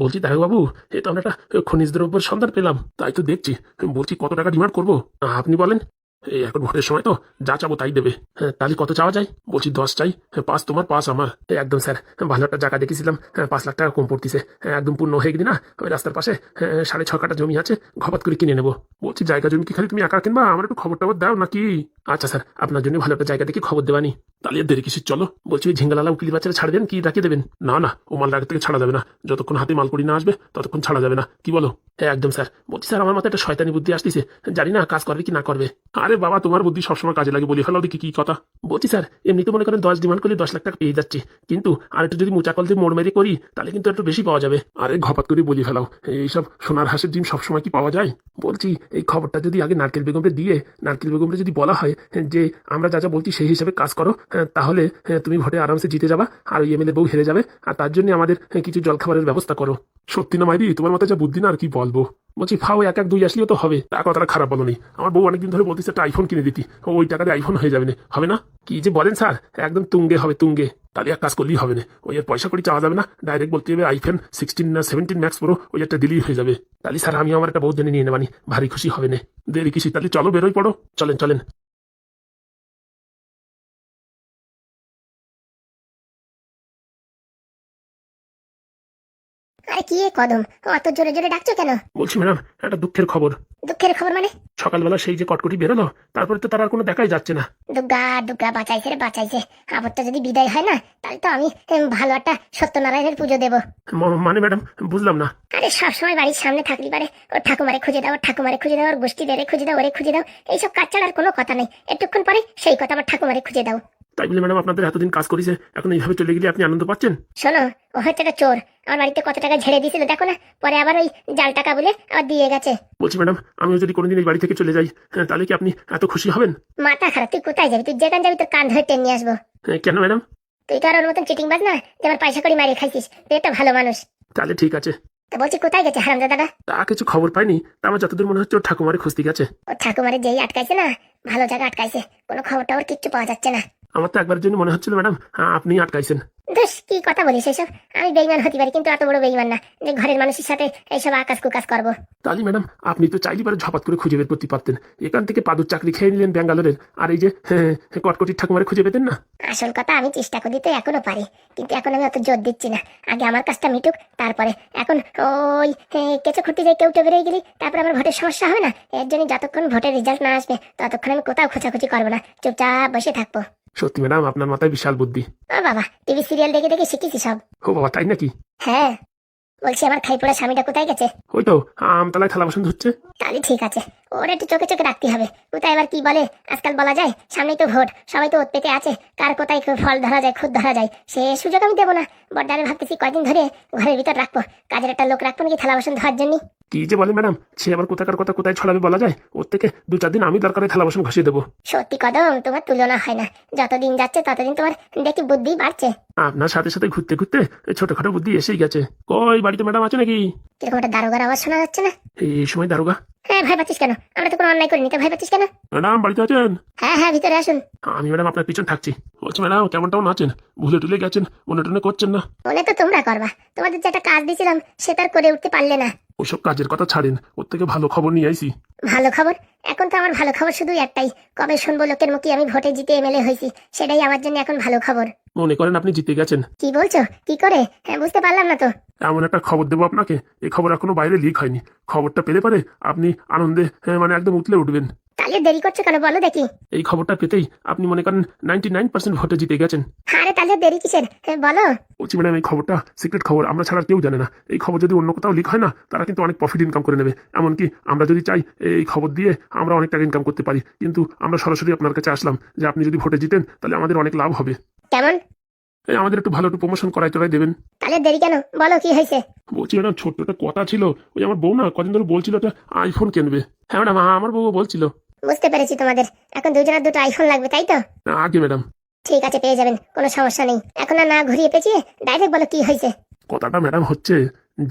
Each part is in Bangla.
বলছি দেখো বাবু, এই তো আমরা একটা খনিজ দ্রব্যের সন্ধান পেলাম, তাই তো দেখছি। বলছি কত টাকা ডিমান্ড করবো আপনি বলেন। এই এখন ভোটের সময় তো যা চাবো তাই দেবে। হ্যাঁ, তাহলে কত চাওয়া যায়? বলছি 10 চাই। হ্যাঁ, 5 তোমার 5 আমার। একদম স্যার, ভালো একটা জায়গা দেখেছিলাম, 5 লাখ টাকা কম পড়তিছে। একদম পূর্ণ হয়ে গেলি না, ওই রাস্তার পাশে 6.5 কাঠা জমি আছে, ঘপাত করে কিনে নেবো। বলছি জায়গা জমি কি খালি তুমি একা কিনবা, আমার একটু খবর টবর দাও নাকি? আচ্ছা স্যার, আপনার জন্য ভালো একটা জায়গা দেখি খবর দেবানি। তাহলে আর দেরি কিসের, চলো। বলছি ওই ঝিঙ্গালালা উকিল বাচ্চারা ছাড়বেন কি রাখিয়ে দেবেন? না না, ও মাল রাখা থেকে ছাড়া যাবে না, যতক্ষণ হাতে মাল করি না আসবে ততক্ষণ ছাড়া যাবে না, কি বলো? হ্যাঁ একদম স্যার। বলছি স্যার, আমার মাথায় একটা শয়তানি বুদ্ধি আসতেছে, জানি না কাজ করবে কি না করবে। আরে বাবা, তোমার বুদ্ধি সবসময় কাজে লাগে, বলি ফেলাও দেখি কি কথা। বলছি স্যার, এমনিতে মনে করেন 10 ডিমান্ড করলে 10 লাখ টাকা পেয়ে যাচ্ছি, কিন্তু আর একটু যদি মুচাকল দিয়ে মোড় মেরে করি তাহলে কিন্তু একটু বেশি পাওয়া যাবে। আরে ঘপাত করে বলি ফেলাও, এইসব সোনার হাঁসের ডিম সবসময় কি পাওয়া যায়? বলছি এই খবরটা যদি আগে নারকেল বেগমকে দিয়ে নারকেল বেগমকে যদি বলা হয় যে আমরা যা যা বলছি সেই হিসাবে কাজ করো, তাহলে তুমি ভোটে আরামসে জিতে যাবা, আর ওই এমএলএ বউ হেরে যাবে, আর তার জন্য আমাদের কিছু জলখাবারের ব্যবস্থা করো। সত্যি না মাইরি, তোমার মাথায় যা বুদ্ধি না, আর কি বলবো। বলছি ফাও 1 1 2 আসলেও তো হবে, তা কথাটা খারাপ বলো নি। আমার বউ অনেকদিন ধরে বলতেছে একটা আইফোন কিনে দিতি, ওই টাকাতে আইফোন হয়ে যাবে না, হবে না? কি যে বলেন স্যার, একদম তুঙ্গে হবে, তুঙ্গে। তাহলে এক কাজ করলেই হবে না, ওই আর পয়সা করে চাওয়া যাবে না, ডাইরেক্ট বলতে হবে আইফোন 16 না 17 ম্যাক্স প্রো, ওই একটা দিলেই হয়ে যাবে। তাহলে স্যার আমি আমার একটা বউ জেনে নিয়ে নেবানি, ভারী খুশি হবে না। দেরি কিসি, তাহলে চলো বেরোই পড়ো, চলেন চলেন। আরে কি এ কদম, অত জোরে জোরে ডাকছো কেন? বলছি ম্যাডাম, একটা দুঃখের খবর। দুঃখের খবর মানে? সকালবেলা সেই যে কটকটি বেরোলো, তারপরে তো তার আর কোনো দেখাই যাচ্ছে না। দুর্গা দুর্গা, বাঁচাইছে রে বাঁচাইছে। আবরটা যদি বিদায় হয় না, তাহলে তো আমি ভালো একটা সত্যনারায়ণের পুজো দেবো। মানে ম্যাডাম, বুঝলাম না। আরে সবসময় বাড়ির সামনে থাকলি পারে ওর ঠাকুমারে খুঁজে দাও, ওর ঠাকুমারে খুঁজে দাও, ওর গোষ্ঠীদের খুঁজে দাও, ওরে খুঁজে দাও, এইসব কাজ ছাড়ার কোনো কথা নেই। একটুক্ষণ পরে সেই কথা আমার ঠাকুমারে খুঁজে দাও। তাই বলে ম্যাডাম আপনাদের এতদিন কাজ করেছে, এখন এইভাবে চলে গেলে আপনি আনন্দ পাচ্ছেন? শোনো, ও হচ্ছে একটা চোর। আমার বাড়িতে কত টাকা ঝেড়ে দিয়েছিল দেখো না, পরে আবার ওই জাল টাকা বলে আবার দিয়ে গেছে। বলছি ম্যাডাম, আমিও যদি কোনোদিন এই বাড়ি থেকে চলে যাই, তাহলে কি আপনি এত খুশি হবেন? মাথা খারাপ, তুই কোথায় যাবি? তুই যেখানে যাবি তোর কান ধরে টেনে নিয়ে আসবো। কেন ম্যাডাম? তুই তো আর ওর মতন চিটিং বাজ না যে আমার পয়সা করে মারিয়ে খাইছিস, তুই একটা ভালো মানুষ। তাহলে ঠিক আছে। তো বলছি কোথায় গেছে হারামজাদাটা? তা কিছু খবর পাইনি, তা আমার যতদূর মনে হচ্ছে ওর ঠাকুমারে খুঁজতে গেছে। ওর ঠাকুমারে যেই আটকাইছে না, ভালো জায়গা আটকাইছে, কোনো খবর টবর কিচ্ছু পাওয়া যাচ্ছে না। আমার তো একবারের জন্য মনে হচ্ছিল ম্যাডাম আপনি আটকাইছেন। বেশ, কি কথা বলিস এসব? আমি বেইমান হতে পারি, কিন্তু এত বড় বেইমান না যে ঘরের মানুষের সাথে এইসব আকাশ কুকাশ করবো। তাহলে ম্যাডাম আপনি তো চাইলে পারে ঝপাত করে খুঁজে বের করতে পারতেন, এখান থেকে পাদুর চাকরি খেয়ে নিলেন ব্যাঙ্গালোরের, আর এই যে কটকটির ঠাকুমারে খুঁজে পেতেন না? আসল কথা, আমি চেষ্টা করি তো এখনো পারি, কিন্তু এখন আমি অত জোর দিচ্ছি না। আগে আমার কাজটা মিটুক, তারপরে। এখন ওই কেঁচো খুঁড়তে যাই কেউ বেরিয়ে গেলি, তারপরে আমার ভোটের সমস্যা হবে না। এর জন্য যতক্ষণ ভোটের রেজাল্ট না আসবে ততক্ষণ আমি কোথাও খোঁচাখুচি করবো না, চুপচাপ বসে থাকবো। সত্যি ম্যাডাম, আপনার মাথায় বিশাল বুদ্ধি। ও বাবা, টিভি সিরিয়াল দেখে দেখে শিখেছি সব। ও বাবা, তাই নাকি? হ্যাঁ। বলছি আমার খাইপোড়া স্বামীটা কোথায় গেছে? ওই তো আমতলায় থালা বাসন ধুচ্ছে। তাহলে ঠিক আছে, ওর একটু চোখে চোখে রাখতে হবে। কোথায় এবার কি বলে আজকাল বলা যায়, সামনেই তো ভোট, সবাই তো ওত পেতে আছে, কার কোথায় ফল ধরা যায়, খুদ ধরা যায়, সে সুযোগ আমি দেবো না। বড্ডারে ভাবতেছি কয়দিন ধরে ঘরের ভিতর রাখবো, কাজের একটা লোক রাখবো নাকি থালা বাসন ধোয়ার জন্য। কি যে বলে ম্যাডাম, সে আবার কোথাকার কথা কোথায় ছড়াবে বলা যায়, ওর থেকে 2 4 দিন আমি দরকারে থালা বাসন ঘষিয়ে দেবো। সত্যি কদম, তোমার তুলনা হয় না। যতদিন যাচ্ছে ততদিন তোমার দেখি বুদ্ধি বাড়ছে। আপনার সাথে সাথে ঘুরতে ঘুরতে ছোটখাটো বুদ্ধি এসেই গেছে। কই বাড়িতে ম্যাডাম আছে নাকি? কিরকম একটা দারোগার আওয়াজ শোনা যাচ্ছে না? এই সময় দারোগা? হ্যাঁ, ভয় পাচ্ছিস কেন? আমরা তো কোনো অন্যায় করিনি, তো ভয় পাচ্ছিস কেন? ম্যাডাম বাড়িতে আছেন? হ্যাঁ হ্যাঁ, ভিতরে আসুন। আমি ম্যাডাম আপনার পিছন থাকছি। বলছি ম্যাডাম কেমন কেমন আছেন? ভুলে টুলে গেছেন, মনে টনে করছেন না? মনে তো তোমরা করবা, তোমাদের যে একটা কাজ দিয়েছিলাম সেটা আর করে উঠতে পারলে না। ওসব কাজের কথা ছাড়েন, ওর থেকে ভালো খবর নিয়ে আইছি। ভালো খবর? এখন তো আমার ভালো খবর শুধু একটাই, কবে শুনবো লোকের মুখে আমি ভোটে জিতে এমএলএ হয়েছি, সেটাই আমার জন্য এখন ভালো খবর। মনে করেন আপনি জিতে গেছেন। কি বলছো? কি করে? হ্যাঁ, বুঝতে পারলাম না তো। এমন একটা খবর দেবো আপনাকে, এই খবর এখনো বাইরে লিক হয়নি। খবরটা পেলে পারে আপনি আনন্দে মানে একদম উতলে উঠবেন। তাহলে দেরি করছো কেন, বলো দেখি। এই খবরটা পেতেই আপনি মনে করেন 99% ভোটে জিতে গেছেন। আরে তাহলে দেরি কিসের, হ্যাঁ, বলো। বলছি ম্যাডাম, এই খবরটা সিক্রেট খবর, আমরা ছাড়া আর কেউ জানে না। এই খবর যদি অন্য কোথাও লিক হয় না, তারা কিন্তু অনেক প্রফিট ইনকাম করে নেবে। এমনকি আমরা যদি চাই এই খবর দিয়ে আমরা অনেক টাকা ইনকাম করতে পারি, কিন্তু আমরা সরাসরি আপনার কাছে আসলাম যে আপনি যদি ভোটে জিতেন তাহলে আমাদের অনেক লাভ হবে। কেমন? এই আমাদের একটু ভালো একটু প্রমোশন করাই টরাই দেবেন। তাহলে দেরি কেন, বলো কি হয়েছে? বলছি ম্যাডাম, ছোট্ট একটা কথা ছিল। ওই আমার বউ না কদিন ধরে বলছিল একটা আইফোন কিনবে। হ্যাঁ ম্যাডাম, আমার বউ বলছিল। বুঝতে পেরেছি, তোমাদের এখন দুজনের দুটো আইফোন লাগবে, তাই তো? আগে ম্যাডাম। ঠিক আছে, পেয়ে যাবেন, কোনো সমস্যা নেই। এখন আর না ঘুরিয়ে পেঁচিয়ে ডাইরেক্ট বলো কি হয়েছে। কথাটা ম্যাডাম হচ্ছে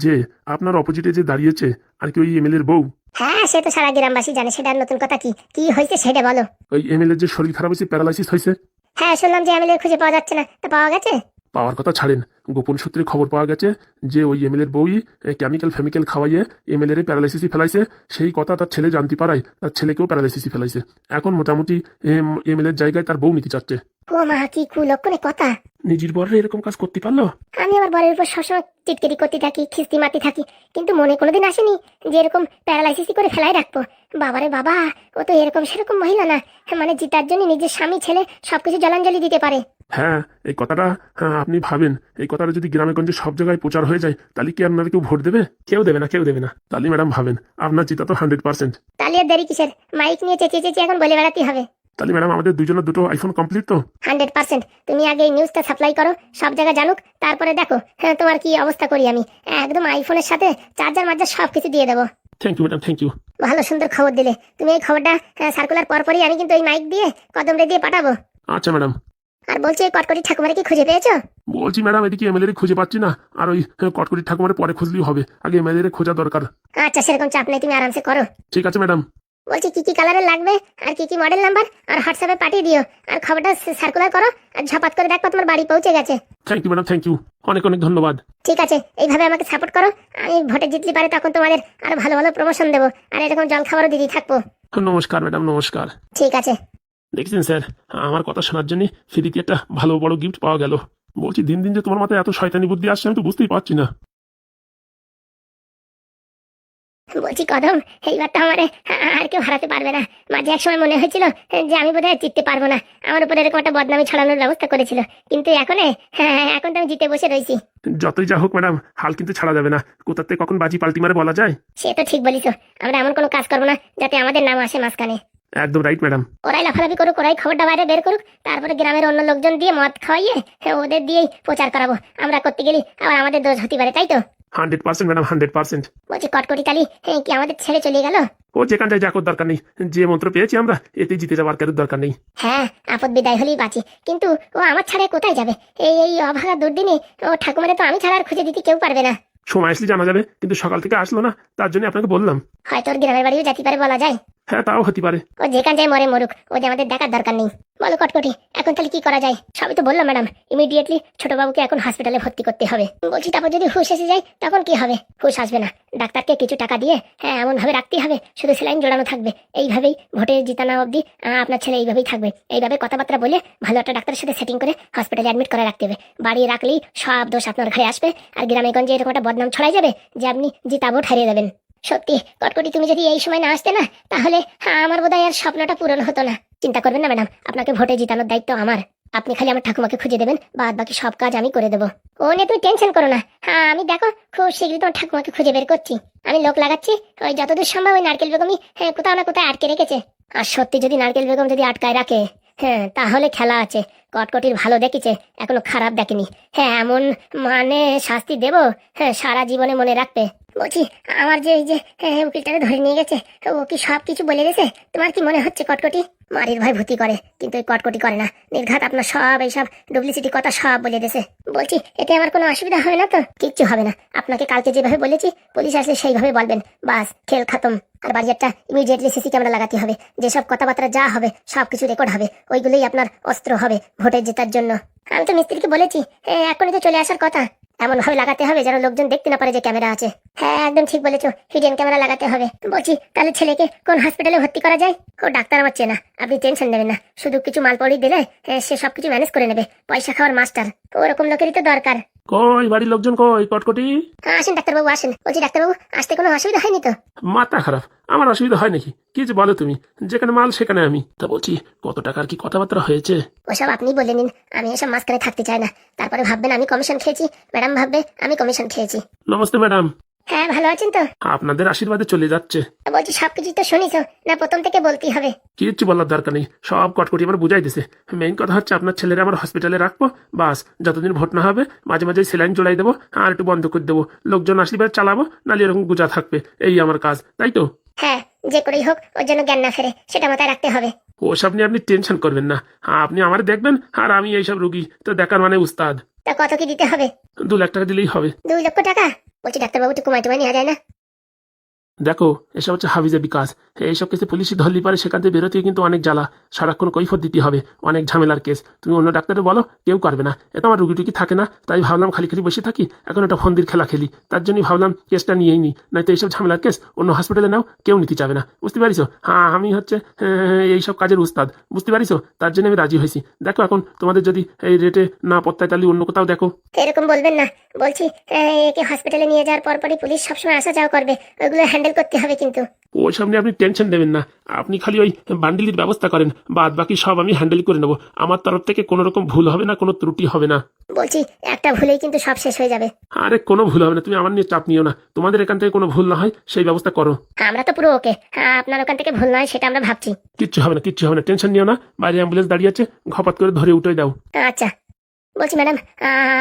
যে আপনার অপোজিটে যে দাঁড়িয়েছে আর কি, ওই এমএলএর বউ। হ্যাঁ, সে তো সারা গ্রামবাসী জানে, সেটা আর নতুন কথা কি? কি হয়েছে সেটা বলো। ওই এমএলএর যে শরীর খারাপ হয়েছে, প্যারালাইসিস হয়েছে। হ্যাঁ, শুনলাম যে এমএলএ খুঁজে পাওয়া যাচ্ছে না, তা পাওয়া গেছে? পাওয়ার কথা ছাড়েন, গোপন সূত্রে খবর পাওয়া গেছে যে ওই এমএলএর বউই কেমিক্যাল ফেমিক্যাল খাওয়াইয়ে এমএলএর প্যারালাইসিসই ফেলাইছে। সেই কথা তার ছেলে জানতে পারায় তার ছেলেকেও প্যারালাইসিসই ফেলাইছে। এখন মোটামুটি এমএলএর জায়গায় তার বউ নিতে চাচ্ছে। ও মা, কি কুলক্ষণে কথা! নিজের বরে এরকম কাজ করতে পারলো? আমি আমার বরের উপর সবসময় চিটকেরি করতে থাকি, খিস্তি মারতে থাকি, কিন্তু মনে কোনোদিন আসেনি যে এরকম প্যারালাইসিস করে ফেলাই রাখবো। বাবারে বাবা, ও তো এরকম সেরকম মহিলা না, মানে জিতার জন্য নিজের স্বামী ছেলে সবকিছু জলাঞ্জলি দিতে পারে। হ্যাঁ, এই কথাটা আপনি ভাবেন, এই কথাটা যদি গ্রামে গঞ্জে সব জায়গায় প্রচার হয়ে যায় তাহলে কি আপনার কেউ ভোট দেবে? কেউ দেবে না, কেউ দেবে না। তাহলে ম্যাডাম ভাবেন, আপনার জিতা তো 100%। তাহলে আর দেরি কিসের? মাইক নিয়ে চেঁচিয়ে চেঁচিয়ে এখন বলে বেড়াতে হবে। তাহলে ম্যাডাম আমাদের দুজনের দুটো আইফোন কমপ্লিট তো? 100%। তুমি আগে এই নিউজটা সাপ্লাই করো, সব জায়গা জানুক, তারপরে দেখো হ্যাঁ তোমার কি অবস্থা করি আমি। একদম আইফোনের সাথে চার্জার মার্জার সবকিছু দিয়ে দেবো। Thank you madam, thank you. ভালো সুন্দর খবর দিলে তুমি। এই খবরটা সার্কুলার পরপরই আমি কিন্তু এই মাইক দিয়ে কদমরে দিয়ে পাঠাবো। আচ্ছা ম্যাডাম। আর বলছি, ওই কটকটি ঠাকুমারে কি খুঁজে পেয়েছো? বলছি ম্যাডাম, এদিকে এমএলএ খুঁজে পাচ্ছি না, আর ওই কটকটি ঠাকুমারে পরে খুঁজলেই হবে, আগে এমএলএ খোঁজা দরকার। আচ্ছা, সেরকম চাপ নেই, তুমি আরামসে করো। ঠিক আছে ম্যাডাম। বলছি কি কি কালারের লাগবে আর কি কি মডেল নাম্বার আর হোয়াটসঅ্যাপে পাঠিয়ে দিও। আর খবরটা সার্কুলার করো, আর ঝপাত করে দেখো তোমার বাড়ি পৌঁছে গেছে। Thank you madam, thank you, অনেক অনেক ধন্যবাদ। ঠিক আছে, এইভাবে আমাকে সাপোর্ট করো। আমি ভোটে জিততে পারে তখন তোমাদের আরো ভালো ভালো প্রমোশন দেবো, আর এরকম জল খাবারও দিদি থাকবো। নমস্কার ম্যাডাম, নমস্কার। ঠিক আছে। দেখছেন স্যার, আমার কথা শোনার জন্য ফ্রিতে একটা ভালো বড় গিফট পাওয়া গেল। বলছি দিন দিন যে তোমার মাথায় এত শয়তানি বুদ্ধি আসছে আমি তো বুঝতেই পারছি না। বলছি কদম, এইবার তো আমার আর কেউ হারাতে পারবে না। মাঝে এক সময় মনে হয়েছিল যে আমি বোধহয় জিততে পারবো না, আমার উপরে এরকম একটা বদনামি ছড়ানোর ব্যবস্থা করেছিল, কিন্তু এখন তো আমি জিতে বসে রয়েছি। যতই যা হোক ম্যাডাম, হাল কিন্তু ছাড়া যাবে না। কোথাতে কখন বাজি পাল্টি মারে বলা যায়? সে তো ঠিক বলিস, আমরা এমন কোনো কাজ করবো না যাতে আমাদের নাম আসে মাঝখানে। একদম রাইট ম্যাডাম। ওরাই লাফালাফি করুক, ওরাই খবরটা বাইরে বের করুক, তারপরে গ্রামের অন্য লোকজন দিয়ে মদ খাওয়াইয়ে ওদের দিয়েই প্রচার করাবো। আমরা করতে গেলে আবার আমাদের দোষ হতে পারে, তাই তো? 100% ম্যাডাম, 100%। বলছি কটকটি তালি কি আমাদের ছেড়ে চলে গেল? ও যেখান যায় যাকর দরকার নেই, যে মন্ত্র পেয়েছি আমরা এতেই জিতে যাবার কারোর দরকার নেই। হ্যাঁ, আপদ বিদায় হলেই বাঁচি, কিন্তু ও আমার ছাড়া কোথায় যাবে? এই এই অভাগা দুর্দিনে ও ঠাকুমারে তো আমি ছাড়া আর খুঁজে দিতে কেউ পারবে না। সময় আসলে জানা যাবে, কিন্তু সকাল থেকে আসলো না, তার জন্য আপনাকে বললাম। হয়তো ওর গ্রামের বাড়িও যেতে পারে বলা যায়। হ্যাঁ, তাও হতে পারে। ও যেখান যায় মরে মরুক, ও যে আমাদের দেখার দরকার নেই। বলো কটকটি, এখন তাহলে কি করা যায়? সবই তো বললাম ম্যাডাম, ইমিডিয়েটলি ছোটবাবুকে এখন হসপিটালে ভর্তি করতে হবে। বলছি তারপর যদি হুশ এসে যায় তখন কি হবে? হুশ আসবে না, ডাক্তারকে কিছু টাকা দিয়ে এমন ভাবে রাখতে হবে, শুধু সেলাইন জোড়ানো থাকবে। এইভাবেই ভোটে জিতানো অবধি আপনার ছেলে এইভাবেই থাকবে। এইভাবে কথাবার্তা বলে ভালো একটা ডাক্তারের সাথে সেটিং করে হসপিটালে অ্যাডমিট করে রাখতে হবে। বাড়িয়ে রাখলেই সব দোষ আপনার ঘরে আসবে, আর গ্রামে গঞ্জে এরকম একটা বদনাম ছড়াই যাবে যে আপনি জিতা ভোট হারিয়ে দেবেন। সত্যি কটকটি, তুমি যদি এই সময় না আসতে না, তাহলে আর বোধহয় আর স্বপ্নটা পূরণ হতো না। চিন্তা করবেন না ম্যাডাম, আপনাকে ভোটে জিতানোর দায়িত্ব আমার। আপনি খালি আমার ঠাকুমাকে খুঁজে দেবেন, বাদ বাকি সব কাজ আমি করে দেবো। ও নিয়ে তুমি টেনশন করো না। আমি দেখো খুব শীঘ্রই তোমার ঠাকুমাকে খুঁজে বের করছি। আমি লোক লাগাচ্ছি, ওই যতদূর সম্ভব ওই নারকেল বেগমই কোথাও না কোথায় আটকে রেখেছে। আর সত্যি যদি নারকেল বেগম যদি আটকায় রাখে, তাহলে খেলা আছে। কটকটির ভালো দেখেছে, এখনো খারাপ দেখেনি। এমন মানে শাস্তি দেবো, সারা জীবনে মনে রাখবে। বলছি আমার যে এই যে উকিলটাকে ধরে নিয়ে গেছে, ও কি সব কিছু বলে গেছে? তোমার কি মনে হচ্ছে কটকটি মারির ভয় ভূতি করে, কিন্তু এই কটকটি করে না। নির্ঘাত আপনার সব এইসব ডুপ্লিসিটি কথা সব বলে গেছে। বলছি এতে আমার কোনো অসুবিধা হবে না তো? কিচ্ছু হবে না। আপনাকে কালকে যেভাবে বলেছি, পুলিশ আসলে সেইভাবে বলবেন, বাস খেল খতম। আর বাড়িটা ইমিডিয়েটলি সিসি ক্যামেরা লাগাতে হবে, যেসব কথাবার্তা যা হবে সবকিছু রেকর্ড হবে, ওইগুলোই আপনার অস্ত্র হবে ভোটে জেতার জন্য। আমি তো মিস্ত্রিকে বলেছি এখনই তো চলে আসার কথা। এমন ভাবে লাগাতে হবে যেন লোকজন দেখতে না পারে যে ক্যামেরা আছে। হ্যাঁ, একদম ঠিক বলেছো, হিডেন ক্যামেরা লাগাতে হবে। বলছি তাহলে ছেলেকে কোন হসপিটালে ভর্তি করা যায়? ও ডাক্তার আমার চেনা, আপনি টেনশন নেবেন না। শুধু কিছু মালপড়ি দিলে সে সবকিছু ম্যানেজ করে নেবে। পয়সা খাওয়ার মাস্টার, ওরকম লোকেরই তো দরকার। কই বাড়ির লোকজন, কই কটকটি? আসেন ডাক্তারবাবু, আসেন। বলছি ডাক্তারবাবু, আসতে কোনো অসুবিধা হয়নি তো? মাথা খারাপ, আমার অসুবিধা হয় নাকি? কি যে বলো তুমি, যেখানে মাল সেখানে আমি। তা বলছি কত টাকার কি কথাবার্তা হয়েছে? ওসব আপনি বলে নিন, আমি এসব মাঝখানে থাকতে চাই না। তারপরে ভাববেন আমি কমিশন খেয়েছি, ম্যাডাম ভাববে আমি কমিশন খেয়েছি। নমস্তে ম্যাডাম। হ্যাঁ, ভালো আছেন তো? আপনাদের আশীর্বাদে চলে যাচ্ছে। বলছি সবকিছু তো শুনিস না, প্রথম থেকে বলতেই হবে? কিচ্ছু বলার দরকার নেই, সব কটকটি আমার বুঝাই দিছে। মেইন কথা হচ্ছে আপনার ছেলেরা আমার হসপিটালে রাখবো, বাস যতদিন ভোট না হবে মাঝে মাঝে সেলাইন জোড়াই দেবো, আর একটু বন্ধ করে দেবো। লোকজন আসলে চালাবো, নাহলে এরকম গুজা থাকবে। এই আমার কাজ, তাই তো? হ্যাঁ, যে করেই হোক ওর জন্য জ্ঞান না ফেরে, সেটা মাথায় রাখতে হবে। ওসব নিয়ে আপনি টেনশন করবেন না, আপনি আমার দেখবেন, আর আমি এইসব রুগী তো দেখার মানে উস্তাদ। তা কত কি দিতে হবে? 2 লাখ টাকা দিলেই হবে। 2 লক্ষ টাকা? বলছি ডাক্তারবাবু একটু কমাই টমাই নেওয়া যায় না? দেখো, এসব হচ্ছে হাবিজাবি কাজ। এইসব কেসে পুলিশই ধরলি পারে, সেখান থেকে বেরোতে কিন্তু অনেক জ্বালা, সারাক্ষণ কৈফত দিতে হবে, অনেক ঝামেলার কেস। তুমি অন্য ডাক্তারে বলো, কেউ করবে না। এত আমার রুগী টুকি থাকে না, তাই ভাবলাম খালি খালি বসে থাকি, এখন একটা ফন্দির খেলা খেলি। তার জন্যই ভাবলাম কেসটা নিয়েই নি, নয়তো এইসব ঝামেলার কেস অন্য হসপিটালে নাও, কেউ নিতে চাবে না। বুঝতে পারিছো? হ্যাঁ, আমি হচ্ছে এইসব কাজের উস্তাদ, বুঝতে পারিছো? তার জন্য আমি রাজি হয়েছি। দেখো, এখন তোমাদের যদি এই রেটে না পড়তায়, তাহলে অন্য কোথাও দেখো। এরকম বলবেন না, বলছি একে হসপিটালে নিয়ে যাওয়ার পরপরই পুলিশ সবসময় আসা যাওয়া করবে, ওগুলো হ্যান্ডেল করতে হবে কিন্তু। ওইসব নিয়ে আপনি টেনশন নেবেন না, আপনি খালি ওই বান্ডিলের ব্যবস্থা করেন, বাদ বাকি সব আমি হ্যান্ডেল করে নেবো। আমার তরফ থেকে কোনো রকম ভুল হবে না, কোনো ত্রুটি হবে না। বলছি একটা ভুলেই কিন্তু সব শেষ হয়ে যাবে। আরে কোনো ভুল হবে না, তুমি আমার নিয়ে চাপ নিও না। তোমাদের এখান থেকে কোনো ভুল না হয় সেই ব্যবস্থা করো। আমরা তো পুরো ওকে, আপনার ওখান থেকে ভুল নয় সেটা আমরা ভাবছি। কিচ্ছু হবে না, কিচ্ছু হবে না, টেনশন নিও না। বাইরে অ্যাম্বুলেন্স দাঁড়িয়ে আছে, ঘপাত করে ধরে উঠে দাও। আচ্ছা, বলছি ম্যাডাম,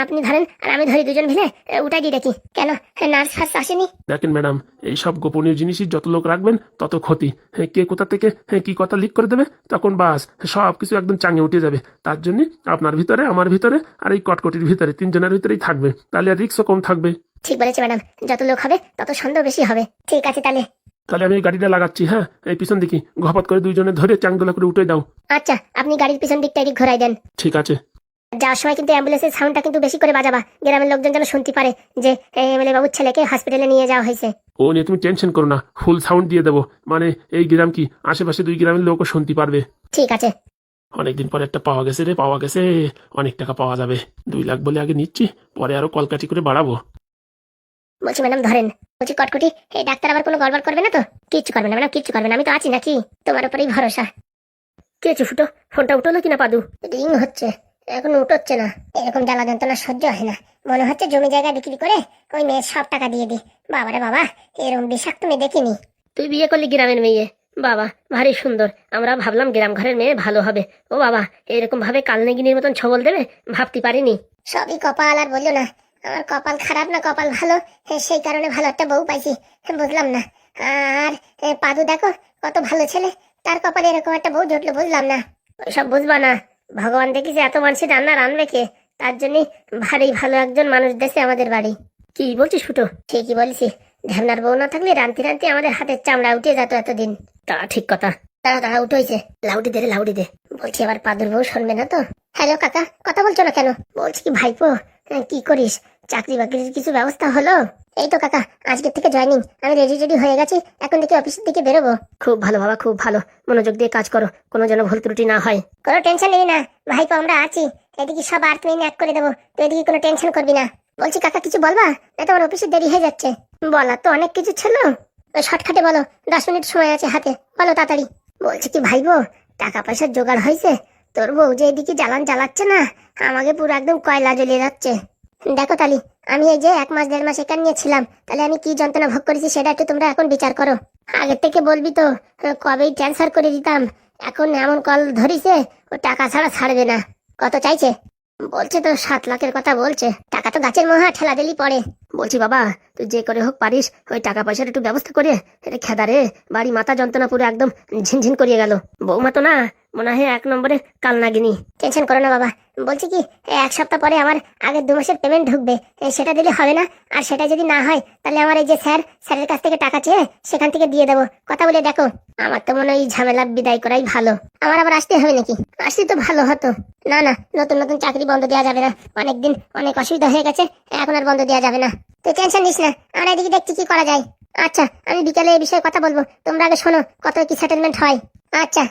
আপনি ধরেন আর আমি ধরি, দুজন মিলে উঠাই দিয়ে দেখি। কেন, নার্স ফার্স আসেনি? দেখেন ম্যাডাম, এই সব গোপনীয় জিনিসই যত লোক রাখবেন তত ক্ষতি। কে কোথা থেকে কি কথা লিক করে দেবে, তখন বাস সব কিছু একদম চাঙে উঠে যাবে। তার জন্য আপনার ভিতরে, আমার ভিতরে, আর এই কটকটির ভিতরে, তিনজনের ভিতরেই থাকবে, তাহলে আর রিস্কও কম থাকবে। ঠিক বলেছে ম্যাডাম, যত লোক হবে তত সন্দেহ বেশি হবে। ঠিক আছে তাহলে। তাহলে আমি এই গাড়িটা লাগাচ্ছি। হ্যাঁ, এই পিছন দিকে ঘপাত করে দুইজনে ধরে চাংদোলা করে উঠে দাও। আচ্ছা, আপনি গাড়ির পিছন দিকটা এদিক ঘোরাই দেন। ঠিক আছে। যাওয়ার সময় কিন্তু অ্যাম্বুলেন্সের সাউন্ডটা কিন্তু বেশি করে বাজাবা, গ্রামের লোকজন যেন শুনতে পারে যে এমএলএ বাবুর ছেলেকে হসপিটালে নিয়ে যাওয়া হয়েছে। ও নিয়ে তুমি টেনশন করো না, ফুল সাউন্ড দিয়ে দেবো। মানে এই গ্রাম কি, আশেপাশে 2 গ্রামের লোকও শুনতে পারবে। ঠিক আছে। অনেকদিন পরে একটা পাওয়া গেছে রে, পাওয়া গেছে। অনেক টাকা পাওয়া যাবে। 2 লাখ বলে আগে নিচ্ছি, পরে আরো কলকাটি করে বাড়াবো। বলছি ম্যাডাম ধরেন, বলছি কটকটি, এই ডাক্তার আবার কোনো গড়বড় করবে না তো? কিচ্ছু করবে না ম্যাডাম, কিচ্ছু করবে না, আমি তো আছি নাকি, তোমার উপরেই ভরসা। কে আছে ফুটো, ফোনটা উঠলো কিনা পাদু? রিং হচ্ছে, এখন উঠোচ্ছে না। এরকম জ্বালা যন্ত্রণা সহ্য হয় না, মনে হচ্ছে জমি জায়গা বিক্রি করে ওই মেয়ের সব টাকা দিয়ে দিই। বাবারে বাবা, এরকম বিষাক্ত মেয়ে দেখিনি। তুই বিয়ে করলি গ্রামের মেয়ে, বাবা ভারী সুন্দর। আমরা ভাবলাম গ্রাম ঘরের মেয়ে ভালো হবে। ও বাবা, এরকম ভাবে কালনেগিনীর মতন ছবল দেবে ভাবতে পারিনি। সবই কপাল, আর বললো না আমার কপাল খারাপ না কপাল ভালো, সেই কারণে ভালো একটা বউ পাইছি। বুঝলাম না। আর পাদু দেখো কত ভালো ছেলে, তার কপালে এরকম একটা বউ জুটলো, বুঝলাম না। ওইসব বুঝবা না, ভগবান দেখিছে এত মানুষের রান্না রানবে কে, তার জন্য ভারী ভালো একজন মানুষ দেশে আমাদের বাড়ি। কি বলছিস ফুটো? ঠিকই বলছি, ঢ্যামনার বউ না থাকলে রান্তি রান্তি আমাদের হাতের চামড়া উঠে যেত এতদিন। তা ঠিক কথা। তারা তারা উঠে হয়েছে, লাউডি দে রে, লাউডি দে। বলছি এবার পাদুর বউ শুনবে না তো? হ্যালো কাকা, কথা বলছো না কেন? বলছি কি ভাইপো, কি করিস, চাকরি বাকরির কিছু ব্যবস্থা হলো? এই তো কাকা, আজকের থেকে জয়েনিং, আমি রেডি হয়ে গেছি, এখন থেকে অফিসের দিকে বেরোবো। খুব ভালো বাবা, খুব ভালো, মনোযোগ দিয়ে কাজ করো, কোনো যেন ভুল ত্রুটি না হয়। কোনো টেনশন নেই না ভাইপো, আমরা আছি, এদিকে সব আর্থ মেইন এক করে দেবো, তুই এদিকে কোনো টেনশন করবি না। বলছি কাকা কিছু বলবা, না তোমার অফিসে দেরি হয়ে যাচ্ছে? বলার তো অনেক কিছু ছিল, শর্টকাটে বলো, 10 মিনিট সময় আছে হাতে, বলো তাড়াতাড়ি। বলছি কি ভাইবো, টাকা পয়সার জোগাড় হয়েছে? তোর বউ যে এদিকে জ্বালান জ্বালাচ্ছে না, আমাকে পুরো একদম কয়লা জ্বলিয়ে যাচ্ছে। দেখো তালি, আমি এই যে 1 মাস 1.5 মাস এখানে নিয়েছিলাম, তাহলে আমি কি যন্ত্রণা ভোগ করেছি সেটা একটু তোমরা এখন বিচার করো। আগের থেকে বলবি তো, কবেই ট্রান্সফার করে দিতাম, এখন এমন কল ধরিছে ও টাকা ছাড়া ছাড়বে না। কত চাইছে? বলছে তো 7 লাখের কথা বলছে, টাকা তো গাছের মহা ঠেলা দিলি পড়ে। বলছি বাবা, তুই যে করে হোক পারিস ওই টাকা পয়সার একটু ব্যবস্থা করে। এটা খেদারে বাড়ি মাথা যন্ত্রণা পুরো একদম ঝিনঝিন করিয়ে গেল। বৌমা তো না, মনে হয় 1 নম্বরে কাল নাগিনি। টেনশন করো না বাবা, বলছি কি 1 সপ্তাহ পরে আমার আগের 2 মাসের পেমেন্ট ঢুকবে, সেটা দিলে হবে না? আর সেটা যদি না হয় তাহলে আমার এই যে স্যারের কাছ থেকে টাকা চেয়ে সেখান থেকে দিয়ে দেবো, কথা বলে দেখো। আমার তো মনে হয় এই ঝামেলা বিদায় করাই ভালো। আমার আবার আসতে হবে নাকি? আসলে তো ভালো হতো। না না, নতুন নতুন চাকরি বন্ধ দেওয়া যাবে না, অনেকদিন অনেক অসুবিধা হয়ে গেছে, এখন আর বন্ধ দেওয়া যাবে না। তুই টেনশন নিস না, আমরা এদিকে দেখছি কি করা যায়। আচ্ছা, আমি বিকালে এই বিষয়ে কথা বলবো, তোমরা আগে শোনো কত কি সেটেলমেন্ট হয়। আচ্ছা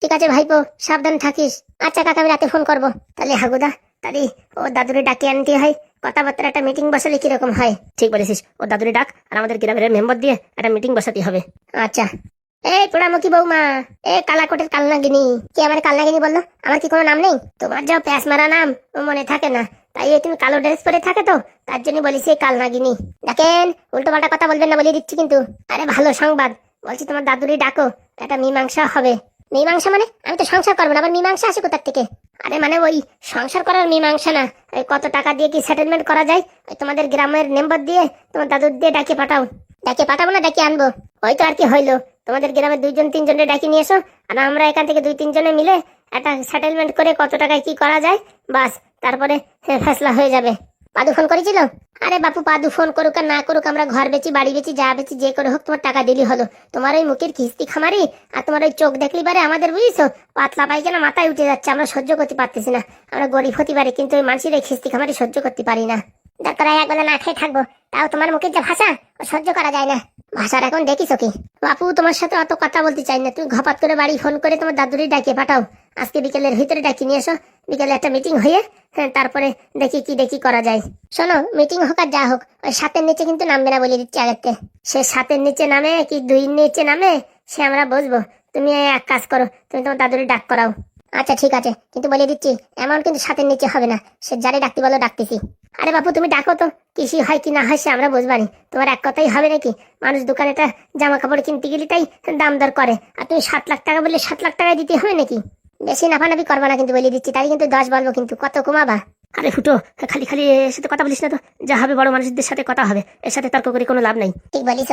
ঠিক আছে ভাইপো, সাবধান থাকিস। আচ্ছা কাকা, আমি রাতে ফোন করবো। তাহলে হাগুদা, তাহলে ও দাদুরে ডাকে আনতে হয়, কথাবার্তা একটা মিটিং বসালে কিরকম হয়? ঠিক বলেছিস, ও দাদুরে ডাক, আর আমাদের গ্রামের মেম্বার দিয়ে একটা মিটিং বসাতে হবে। আচ্ছা। এই পোড়ামুখী বৌমা, এ কালাকোটের কালনাগিনী, কি আমার কালনাগিনী বললো? আমার কি কোনো নাম নেই? তোমার যা প্যাস মারা নাম ও মনে থাকে না, তাই তুমি কালো ড্রেস পরে থাকে তো, তার জন্য বলিস এই কালনাগিনী। দেখেন, উল্টো পাল্টা কথা বলবেন না বলে দিচ্ছি কিন্তু। আরে ভালো সংবাদ, বলছি তোমার দাদুরই ডাকো, একটা মীমাংসা হবে। মীমাংসা মানে? আমি তো সংসার করবো না, আবার মীমাংসা আসে কোথার থেকে? আরে মানে ওই সংসার করার মীমাংসা না, ওই কত টাকা দিয়ে কি সেটেলমেন্ট করা যায়, ওই তোমাদের গ্রামের মেম্বার দিয়ে তোমার দাদুর দিয়ে ডাকে পাঠাও। ডাকে পাঠাবো না ডাকে আনবো? ওই তো আর কি হইলো, তোমাদের গ্রামের 2-3 জনের ডাকি নিয়ে এসো, আর আমরা এখান থেকে 2-3 জনে মিলে একটা সেটেলমেন্ট করে কত টাকায় কি করা যায়, বাস তারপরে ফেসলা হয়ে যাবে। পাদু ফোন করেছিল? আরে বাপু, পাদু ফোন করুক আর না করুক, আমরা ঘর বেচি, বাড়ি বেচি, যা বেচি, যে করে হোক তোমার টাকা দিলি হলো। তোমার ওই মুখের খিস্তি খামারি আর তোমার ওই চোখ দেখলি পারে আমাদের, বুঝিস, পাতলা পায়খানা মাথায় উঠে যাচ্ছে, আমরা সহ্য করতে পারতেছি না। আমরা গরিব হতে পারি, কিন্তু ওই মানুষের এই খিস্তি খামারি সহ্য করতে পারি না। দরকার হয় একবেলা না খেয়ে থাকবো, তাও তোমার মুখের যে ভাষা ও সহ্য করা যায় না। ভাষার এখন দেখিস কি? বাপু, তোমার সাথে অত কথা বলতে চাই না, তুমি ঘপাত করে বাড়ি ফোন করে তোমার দাদুরি ডাকিয়ে পাঠাও। আজকে বিকেলের ভিতরে ডাকি নিয়ে এসো, বিকেলে একটা মিটিং হয়ে তারপরে দেখি করা যায়। শোনো, মিটিং হোক আর যা হোক, ওই 7-এর নিচে কিন্তু নামবে না বলে দিচ্ছি আগেতে। সে 7-এর নিচে নামে কি 2-এর নিচে নামে সে আমরা বুঝবো। তুমি এক কাজ করো, তুমি তোমার দাদুরি ডাক করাও। আচ্ছা ঠিক আছে, কিন্তু বলে দিচ্ছি এমন কিন্তু 7-এর নিচে হবে না। সে যারে ডাকতে বলো ডাকতেছি। আরে বাপু, তুমি ডাকো তো, কৃষি হয় কি না হয় সে আমরা বুঝবানি। তোমার এক কথাই হবে নাকি? মানুষ দোকানে একটা জামা কাপড় কিনতে গেলে তাই দাম দর করে, আর তুমি 7 লাখ টাকা বললে 7 লাখ টাকায় দিতে হবে নাকি? বেশি নাফানাফি করবা না কিন্তু বলে দিচ্ছি, তাই কিন্তু 10 বলবো, কিন্তু কত কমাবা? আরে ফুটো, খালি খালি এর সাথে কথা বলিস না তো। যা হবে বড় মানুষদের সাথে কথা হবে, এর সাথে তর্ক করে কোনো লাভ নাই। ঠিক বলিস।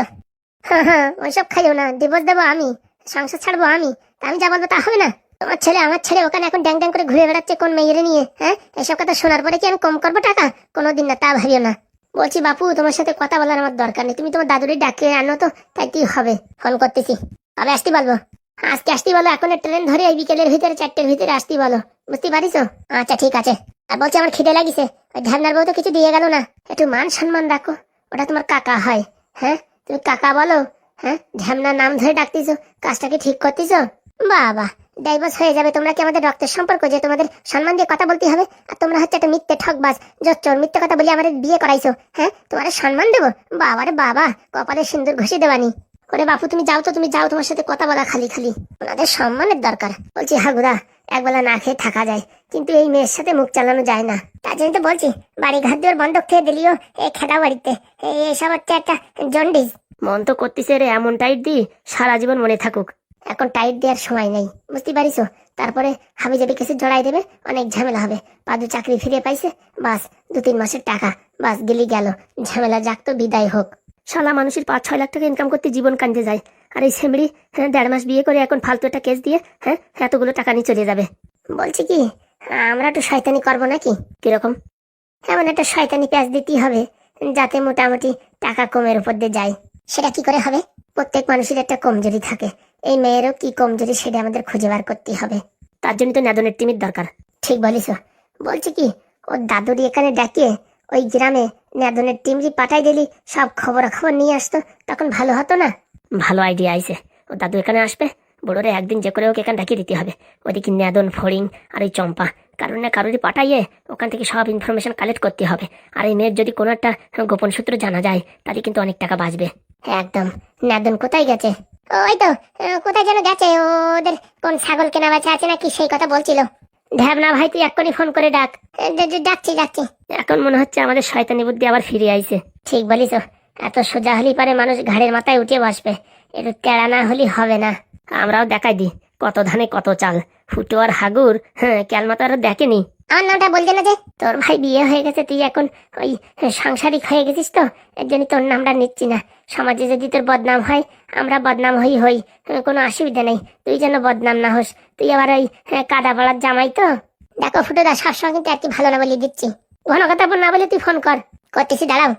হ্যাঁ, ওইসব খাইও না, ডিভোর্স দেবো আমি, সংসার ছাড়বো আমি, তা আমি যা বলবো তা হবে না? তোমার ছেলে আমার ছেলে ওখানে এখন ড্যাং ড্যাং করে ঘুরে বেড়াচ্ছে কোন মেয়েরে নিয়ে। হ্যাঁ, এসব কথা শোনার পরে কি আমি কম করবো টাকা? কোনোদিন না, তা ভাবিও না। বলছি বাপু, তোমার সাথে কথা বলার আমার দরকার নেই, তুমি তোমার দাদুরি ডাকে আনো তো, তাই কি হবে? ফোন করতেছি। কবে আসতে বলবো? আজকে আসতে বলো, এখন ট্রেন ধরে এই বিকেলের ভিতরে 4টের ভিতরে আসতে বলো, বুঝতে পারিস? আচ্ছা ঠিক আছে। আর বলছি আমার খিদে লাগিছে, ওই ঢ্যাবনার বউ তো কিছু দিয়ে গেল না, একটু মান সম্মান রাখো, ওটা তোমার কাকা হয়। হ্যাঁ, তুমি কাকা বলো। হ্যাঁ, ঢ্যামনার নাম ধরে ডাকতেছো, কাজটাকে ঠিক করতেছো? বাবা, ডাইভোর্স হয়ে যাবে, তোমরা কি আমাদের রক্তের সম্পর্ক যে তোমাদের সম্মান দিয়ে কথা বলতে হবে? আর তোমরা হচ্ছে একটা মিথ্যে ঠকবাজ, জোচ্চোর, মিথ্যে কথা বলে আমাদের বিয়ে করাইছো। হ্যাঁ, তোমার সম্মান দেবো? বাবারে বাবা, কপালে সিন্দুর ঘষে দেবানি। ওরে বাপু, তুমি যাও তো, তুমি যাও, তোমার সাথে কথা বলা খালি খালি। ওনাদের সম্মানের দরকার। বলছি হাগুদা, একবেলা না খেয়ে থাকা যায়, কিন্তু এই মেয়ের সাথে মুখ চালানো যায় না। তার জন্য তো বলছি, বাড়ি ঘর দিয়ে বন্ধক থেকে দিলিও এই খেদা বাড়িতে এইসব হচ্ছে একটা জন্ডিস। মন তো করতেছে রে এমন টাইট দি সারা জীবন মনে থাকুক। এখন টাইট দেওয়ার সময় নেই, বুঝতে পারিস? তারপরে হাবি জাবি কেসে জড়াই দেবে, অনেক ঝামেলা হবে। পাদু চাকরি ফিরে পাইছে, বাস 2-3 মাসের টাকা, বাস গেলি গেল, ঝামেলা যাক তো বিদায় হোক। শালা মানুষের 5-6 লাখ টাকা ইনকাম করতে জীবন কান্দে যায়, আর এই সেমড়ি 1.5 মাস বিয়ে করে এখন ফালতু একটা কেস দিয়ে এতগুলো টাকা নিয়ে চলে যাবে। বলছি কি, আমরা একটু শয়তানি করবো নাকি? কিরকম? এমন একটা শয়তানি প্যাঁচ দিতেই হবে যাতে মোটামুটি টাকা কমের উপর দিয়ে যায়। সেটা কি করে হবে? প্রত্যেক মানুষের একটা কমজোরি থাকে, এই মেয়েরও কি কমজোরি সেটা আমাদের খুঁজে বার করতে হবে। তার জন্য তো নেদনের টিমির দরকার। ঠিক বলিস। বলছি কি, ওর দাদুরি এখানে ডাকিয়ে ওই গ্রামে নেদনের টিমরি পাঠাই দিলি, সব খবর নিয়ে আসতো, তখন ভালো হতো না? ভালো আইডিয়া আইছে। ও দাদু এখানে আসবে, বড়রে একদিন যে করে ওকে এখানে ডাকিয়ে দিতে হবে। ওদিকে নেদন, ফড়িং আর ওই চম্পা কারণ না কারোরই পাঠাইয়ে ওখান থেকে সব ইনফরমেশন কালেক্ট করতে হবে। আর এই মেয়ের যদি কোনো একটা গোপন সূত্র জানা যায়, তাহলে কিন্তু অনেক টাকা বাঁচবে। একদম। নেদন কোথায় গেছে? ওই তো, কোথায় যেন গেছে, ওদের কোন ছাগল কেনা বেচা আছে নাকি সেই কথা বলছিল। ঢ্যাবনা ভাই, তুই এক্ষুনি ফোন করে ডাক। যাচ্ছি। এখন মনে হচ্ছে আমাদের শয়তানি বুদ্ধি আবার ফিরে আইছে। ঠিক বলিস, এত সোজা হলি পারে মানুষ ঘাড়ের মাথায় উঠে বসবে, একটু তেড়া না হলি হবে না। আমরাও দেখাই দিই কত ধানে কত চাল। ফুটো আর হাগুর ক্যালমা তো আর দেখেনি। আমার নামটা বলতে না যে, তোর ভাই বিয়ে হয়ে গেছে, তুই এখন ওই সাংসারিক হয়ে গেছিস, তো এর জন্য তোর নামটা নিচ্ছি না। সমাজে যদি তোর বদনাম হয়, আমরা বদনাম হই, কোনো অসুবিধা নেই, তুই যেন বদনাম না হোস। তুই আবার ওই কাদা পাড়ার জামাই তো। দেখো ফুটোদা, সবসময় কিন্তু আর কি ভালো না বলে দিচ্ছি, ঘন কথা না বলে তুই ফোন করতেছি, দাঁড়াও।